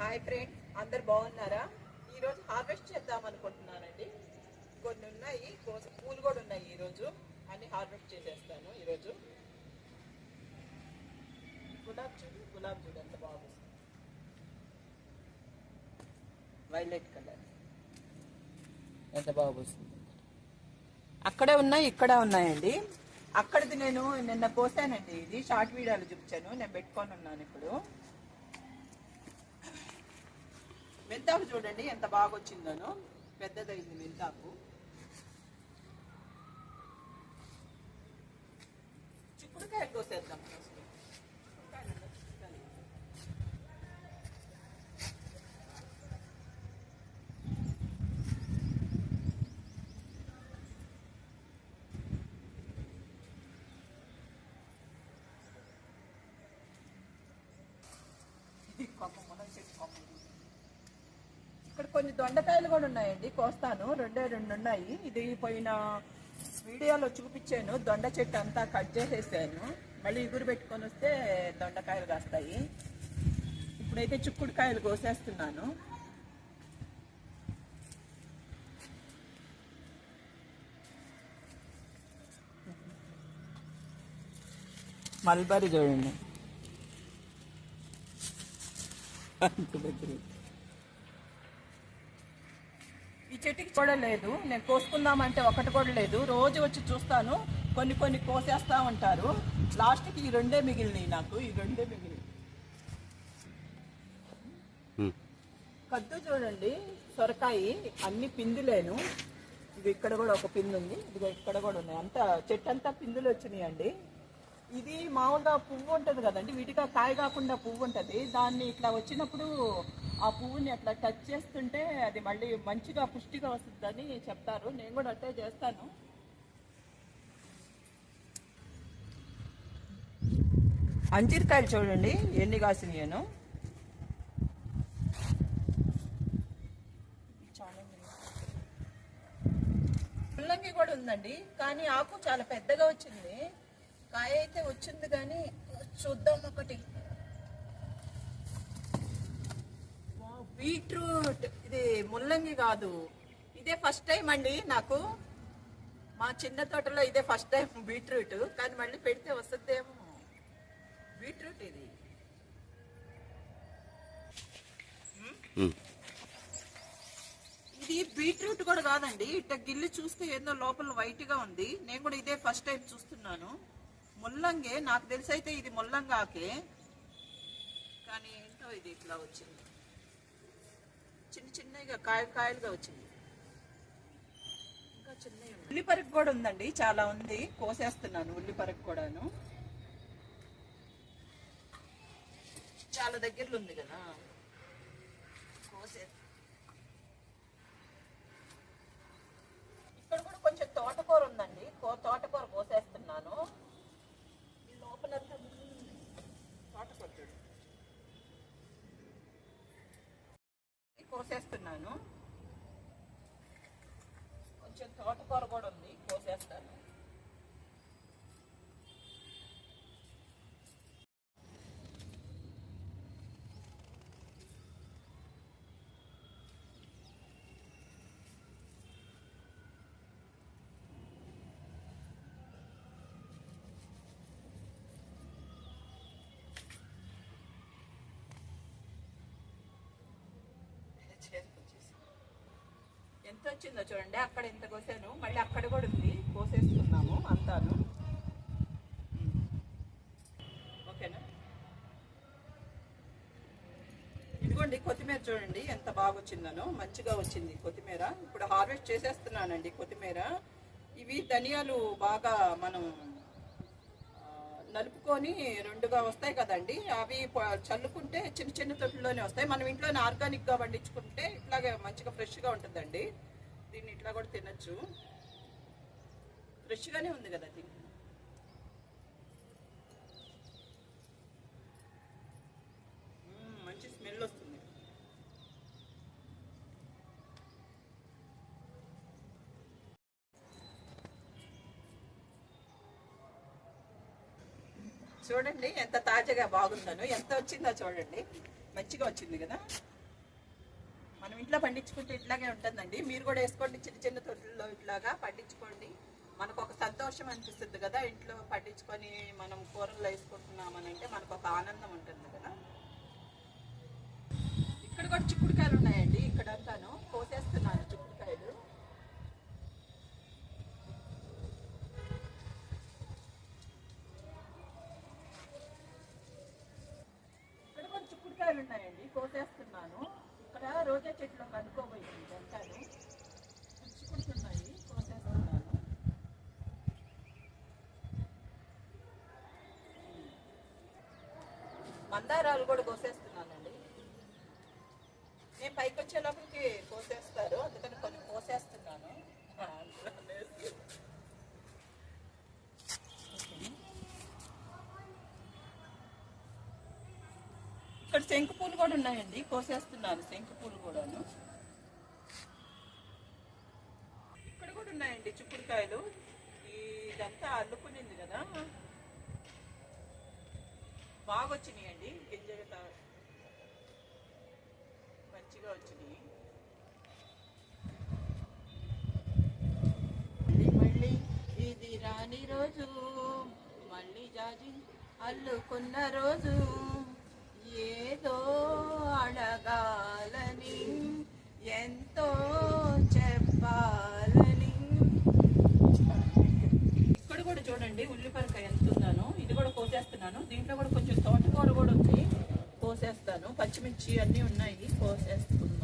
Hi friends, అందరు బాగున్నారా? ఈరోజు హార్వెస్ట్ చేద్దాం అనుకుంటున్నానండి. కొన్ని ఉన్నాయి, పూలు కూడా ఉన్నాయి. ఈరోజు అన్ని హార్వెస్ట్ చేసేస్తాను. ఈరోజు గులాబ్ చూడు ఎంత బాగుంది, వైలెట్ కలర్ ఎంత బాగుంది. అక్కడే ఉన్నాయి, ఇక్కడ ఉన్నాయండి. అక్కడిది నేను నిన్న కోసానండి. ఇది షార్ట్ వీడియోలు చూపించాను, నేను పెట్టుకొని ఉన్నాను. ఇప్పుడు మెంతాకు చూడండి ఎంత బాగా వచ్చిందనో, పెద్దదైంది మెంతాకు. చిక్కుడుకాయ కోసేద్దాం ఫస్ట్. ఇక్కడ కొన్ని దొండకాయలు కూడా ఉన్నాయండి, కోస్తాను. రెండు ఉన్నాయి. ఇది పోయిన వీడియోలో చూపించాను. దొండ చెట్టు అంతా కట్ చేసేసాను, మళ్ళీ ఇగురు పెట్టుకొని వస్తే దొండకాయలు కాస్తాయి. ఇప్పుడైతే చిక్కుడుకాయలు కోసేస్తున్నాను. మల్బరీ చూడండి ఈ చెట్టుకి చూడలేదు, నేను కోసుకుందామంటే ఒకటి కూడా లేదు. రోజు వచ్చి చూస్తాను, కొన్ని కోసేస్తా ఉంటారు. లాస్ట్కి ఈ రెండే మిగిలినాయి నాకు. కద్దు చూడండి, సొరకాయ అన్ని పిందులేను. ఇది ఇక్కడ కూడా ఒక పిందు ఉంది, ఇది ఇక్కడ కూడా ఉన్నాయి. అంతా చెట్టు అంతా పిందులు వచ్చినాయండి. ఇది మామూలుగా పువ్వు ఉంటుంది కదండి, వీటిగా కాయ కాకుండా పువ్వు ఉంటుంది. దాన్ని ఇట్లా వచ్చినప్పుడు ఆ పువ్వుని అట్లా టచ్ చేస్తుంటే అది మళ్ళీ మంచిగా పుష్టిగా వస్తుందని చెప్తారు. నేను కూడా అట్టే చేస్తాను. అంజీరకాయలు చూడండి ఎన్ని కాసినాయను. ముల్లంగి కూడా ఉందండి, కానీ ఆకు చాలా పెద్దగా వచ్చింది. కాయ అయితే వచ్చింది, కానీ చూద్దాం ఒకటి. బీట్రూట్, ఇది ముల్లంగి కాదు, ఇదే ఫస్ట్ టైం అండి నాకు. మా చిన్న తోటలో ఇదే ఫస్ట్ టైం బీట్రూట్, కానీ మళ్ళీ పెడితే వస్తుందేమో. బీట్రూట్ ఇది బీట్రూట్ కూడా కాదండి. ఇట్లా గిల్లి చూస్తే ఏదో లోపల వైట్ గా ఉంది. నేను కూడా ఇదే ఫస్ట్ టైం చూస్తున్నాను. ముల్లంగే నాకు తెలిసి అయితే ఇది ముల్లంగాకే, కానీ ఏంటో ఇది ఇట్లా వచ్చింది. చిన్నగా కాయలుగా వచ్చింది. ఇంకా చిన్నవి. ఉల్లిపరకు కూడా ఉందండి, చాలా ఉంది. కోసేస్తున్నాను ఉల్లిపరకు కూడాను. చాలా దగ్గరలో ఉంది కదా, కోసే. ఇక్కడ కూడా కొంచెం తోటకూర ఉందండి, తోటకూర కోసేస్తున్నాను. లోపలంతా తోటకూర కోసేస్తున్నాను. కొంచెం తోటకూర కూడా ఉంది, కోసేస్తాను. ఎంత వచ్చిందో చూడండి. అక్కడ ఎంత కోసాను, మళ్ళీ అక్కడ కూడా ఉంది, కోసేస్తున్నాము అంతాను. ఓకేనా? ఇదిగోండి కొత్తిమీర చూడండి ఎంత బాగా వచ్చిందనో, మంచిగా వచ్చింది కొత్తిమీర. ఇప్పుడు హార్వెస్ట్ చేసేస్తున్నానండి కొత్తిమీర. ఇవి ధనియాలు బాగా మనం నలుపుకొని రెండుగా వస్తాయి కదండి, అవి చల్లుకుంటే చిన్న తొట్టులోనే వస్తాయి. మనం ఇంట్లోనే ఆర్గానిక్గా పండించుకుంటే ఇట్లాగే మంచిగా ఫ్రెష్గా ఉంటుందండి. దీన్ని ఇట్లా కూడా తినచ్చు, ఫ్రెష్గానే ఉంది కదా దీన్ని. మంచి స్మెల్ వస్తుంది. చూడండి ఎంత తాజాగా బాగుందను, ఎంత వచ్చిందో చూడండి. మంచిగా వచ్చింది కదా. మనం ఇంట్లో పండించుకుంటే ఇట్లాగే ఉంటుందండి. మీరు కూడా వేసుకోండి, చిన్న చిన్న తొట్టుల్లో ఇట్లాగా పండించుకోండి. మనకు ఒక సంతోషం అనిపిస్తుంది కదా, ఇంట్లో పండించుకొని మనం కూరల్లో వేసుకుంటున్నామని అంటే మనకు ఒక ఆనందం ఉంటుంది కదా. ఇక్కడ కూడా చిక్కుడుకాయలు ఉన్నాయండి, ఇక్కడంతాను కోసేస్తున్నాను చిక్కుడుకాయలు. ఇక్కడ కూడా చిక్కుడుకాయలు ఉన్నాయండి, కోసేస్తున్నాను. ఇక్కడ రోజా చెట్లు కనుక్కోబోయింది అంతాను, చిక్కుడుకున్నాయి, కోసేస్తున్నాను. మందారాలు కూడా కోసేస్తున్నానండి. నేను పైకి వచ్చే లోపలికి కోసేస్తారు, అందుకని కొన్ని కోసేస్తున్నాను. ఇక్కడ శంకు పూలు కూడా ఉన్నాయండి, కోసేస్తున్నాను శంకు పూలు కూడాను. ఇక్కడ కూడా ఉన్నాయండి చిక్కుడుకాయలు. ఇదంతా అల్లుకునింది కదా, బాగా వచ్చినాయండి, గింజలు మంచిగా వచ్చినాయి. మళ్ళీ ఇది రాని రోజు, మళ్ళీ జాజి అల్లుకున్న రోజు, ఏదో అడగాలని ఎంతో చెప్పాలని. ఇక్కడ కూడా చూడండి ఉల్లిపరకాయ ఎంత ఉందాను, ఇది కూడా కోసేస్తున్నాను. దీంట్లో కూడా కొంచెం తోటకూర కూడా ఉంది, కోసేస్తాను. పచ్చిమిర్చి అన్నీ ఉన్నాయి, కోసేస్తున్నాము.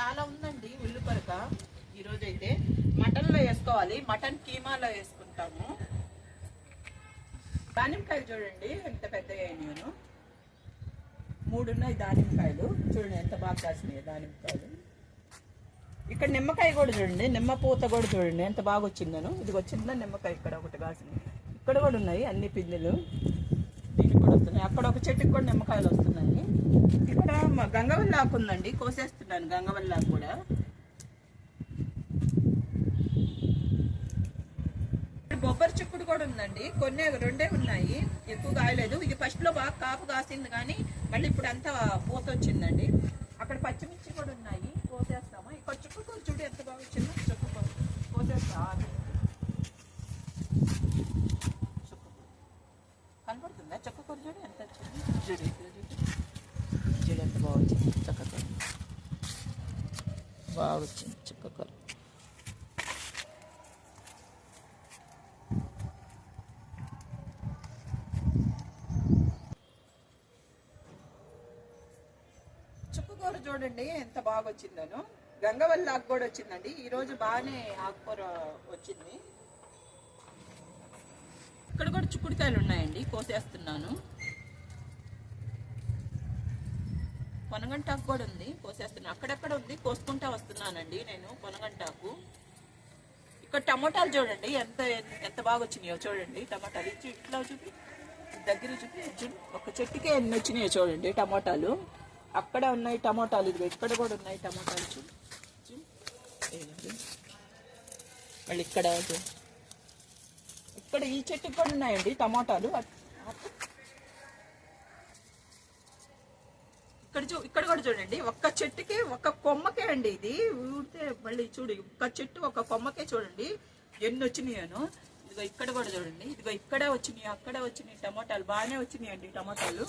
చాలా ఉందండి ఉల్లిపరక. ఈరోజైతే మటన్లో వేసుకోవాలి, మటన్ కీమాలో వేసుకుంటాము. దానిమ్మకాయలు చూడండి ఎంత పెద్దగా అయినాను, 3 ఉన్నాయి దానిమ్మకాయలు. చూడండి ఎంత బాగా కాసినాయి దానిమ్మకాయలు. ఇక్కడ నిమ్మకాయ కూడా చూడండి, నిమ్మ పూత కూడా చూడండి ఎంత బాగా వచ్చిందను. ఇది వచ్చిందా నిమ్మకాయ, ఇక్కడ ఒకటి కాసినాయి, ఇక్కడ కూడా ఉన్నాయి అన్ని పిందెలు, దీనికి కూడా వస్తున్నాయి. అక్కడ ఒక చెట్టుకి కూడా నిమ్మకాయలు వస్తున్నాయి. ఇక్కడ గంగవల్లి ఆకు ఉందండి, కోసేస్తున్నాను గంగవల్లి ఆకు కూడా. బొబ్బరి చిక్కుడు కూడా ఉందండి, కొన్ని 2 ఉన్నాయి, ఎక్కువ కాయలేదు. ఇది ఫస్ట్ లో బాగా కాపు కాసింది కానీ మళ్ళీ ఇప్పుడు అంతా పూత వచ్చిందండి. అక్కడ పచ్చిమిర్చి కూడా ఉన్నాయి, కోసేస్తాము. ఇక్కడ చుక్కకూర చూడు ఎంత బాగా వచ్చిందో, చుక్కకూర కోసేస్తా. కనపడుతుందా చుక్కకూర చూడు ఎంత వచ్చింది, చూడు చూడు ఎంత బాగా వచ్చింది చుక్కకూర, బాగా వచ్చింది చుక్కకూర. చుక్కకూర చూడండి ఎంత బాగా వచ్చిందను. గంగవల్లి ఆకు కూడా వచ్చిందండి, ఈరోజు బాగానే ఆకుకూర వచ్చింది. ఇక్కడ కూడా చిక్కుడుకాయలు ఉన్నాయండి, కోసేస్తున్నాను. పొనగంటాకు కూడా ఉంది, కోసేస్తున్నాను. అక్కడక్కడ ఉంది, కోసుకుంటా వస్తున్నానండి నేను పొనగంటాకు. ఇక్కడ టమోటాలు చూడండి ఎంత ఎంత బాగా వచ్చినాయో చూడండి. టమాటాలు ఇట్లా చూపి, దగ్గర చూపి, ఒక చెట్టుకే ఎన్ని వచ్చినాయో చూడండి టమోటాలు. అక్కడ ఉన్నాయి టమోటాలు, ఇది ఇక్కడ కూడా ఉన్నాయి టమోటాలు చూడు. మళ్ళీ ఇక్కడ ఇక్కడ ఈ చెట్టుకి కూడా ఉన్నాయండి టమోటాలు. ఇక్కడ కూడా చూడండి, ఒక్క చెట్టుకి ఒక్క కొమ్మకే అండి ఇది ఊడితే. మళ్ళీ చూడు ఒక్క చెట్టు ఒక్క కొమ్మకే చూడండి ఎన్ని వచ్చినాయను. ఇదిగో ఇక్కడ కూడా చూడండి, ఇదిగో ఇక్కడే వచ్చినాయి, అక్కడే వచ్చినాయి టమోటాలు, బాగానే వచ్చినాయి అండి టమోటాలు.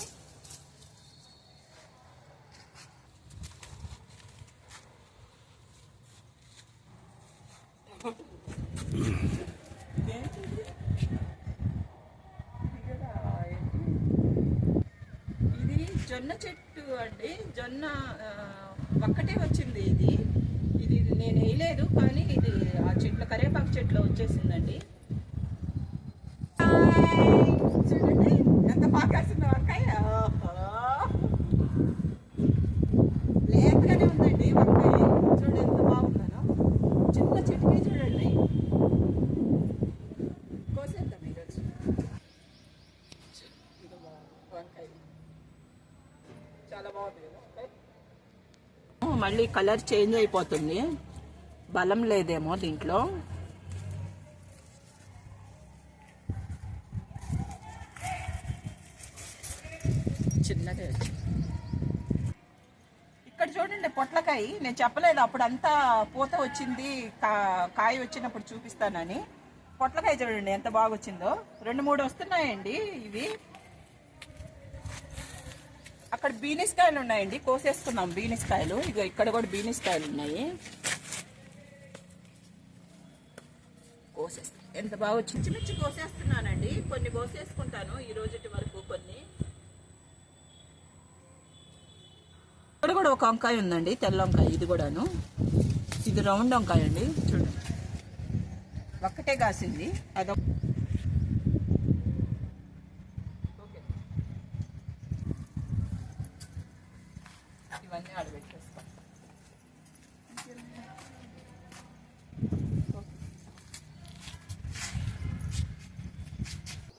ఇది జొన్న చెట్టు అండి, జొన్న ఒక్కటే వచ్చింది. ఇది నేను వేయలేదు కానీ ఇది ఆ చెట్లు కరివేపాకు చెట్లు వచ్చేసిందండి. చూడండి ఎంత బాగా కాసిందో వంకాయ, లేతగానే ఉందండి వంకాయ. చూడండి ఎంత బాగుందనో, చిన్న చెట్టుకి చూడండి. కోసేద్దాం ఈరోజు. మళ్ళీ కలర్ చేంజ్ అయిపోతుంది. బలం లేదేమో దీంట్లో. చిన్నదే వచ్చింది. ఇక్కడ చూడండి పొట్లకాయ. నేను చెప్పలేదు అప్పుడంతా పూత వచ్చింది, కాయ వచ్చినప్పుడు చూపిస్తానని. పొట్లకాయ చూడండి ఎంత బాగా వచ్చిందో. 2-3 వస్తున్నాయండి ఇవి. అక్కడ బీనిస్ కాయలు ఉన్నాయండి, కోసేసుకున్నాం బీనిస్ కాయలు. ఇక ఇక్కడ కూడా బీనిస్ కాయలు ఉన్నాయి, కోసేస్తాం. ఎంత బాగా వచ్చింది. చిమిచ్చి కోసేస్తున్నానండి. కొన్ని కోసేసుకుంటాను ఈ రోజుటి వరకు. కొన్ని ఇక్కడ కూడా ఒక వంకాయ ఉందండి, తెల్ల వంకాయ. ఇది కూడాను, ఇది రౌండ్ వంకాయ అండి. చూడండి ఒక్కటే కాసింది. అదొక ఇవన్నీ ఆడబెట్టేస్తాం.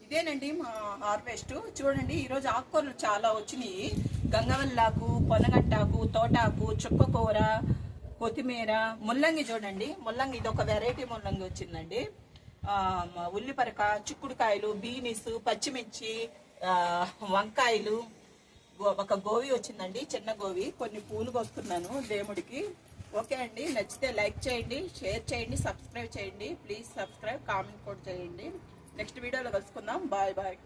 ఇదేనండి మా హార్వెస్ట్. చూడండి ఈరోజు ఆకుకూరలు చాలా వచ్చినాయి. గంగవల్లాకు, పొనగంటాకు, తోటాకు, చుక్కకూర, కొత్తిమీర, ముల్లంగి. చూడండి ముల్లంగి, ఇది ఒక వెరైటీ ముల్లంగి వచ్చిందండి. ఉల్లిపరక, చిక్కుడుకాయలు, బీనిస్, పచ్చిమిర్చి, వంకాయలు, ఒక గోవి వచ్చిందండి, చిన్న గోవి. కొన్ని పూలు కొస్తున్నాను దేవుడికి. ఓకే అండి, నచ్చితే లైక్ చేయండి, షేర్ చేయండి, సబ్స్క్రైబ్ చేయండి. ప్లీజ్ సబ్స్క్రైబ్, కామెంట్ కూడా చేయండి. నెక్స్ట్ వీడియోలో కలుసుకుందాం. Bye bye.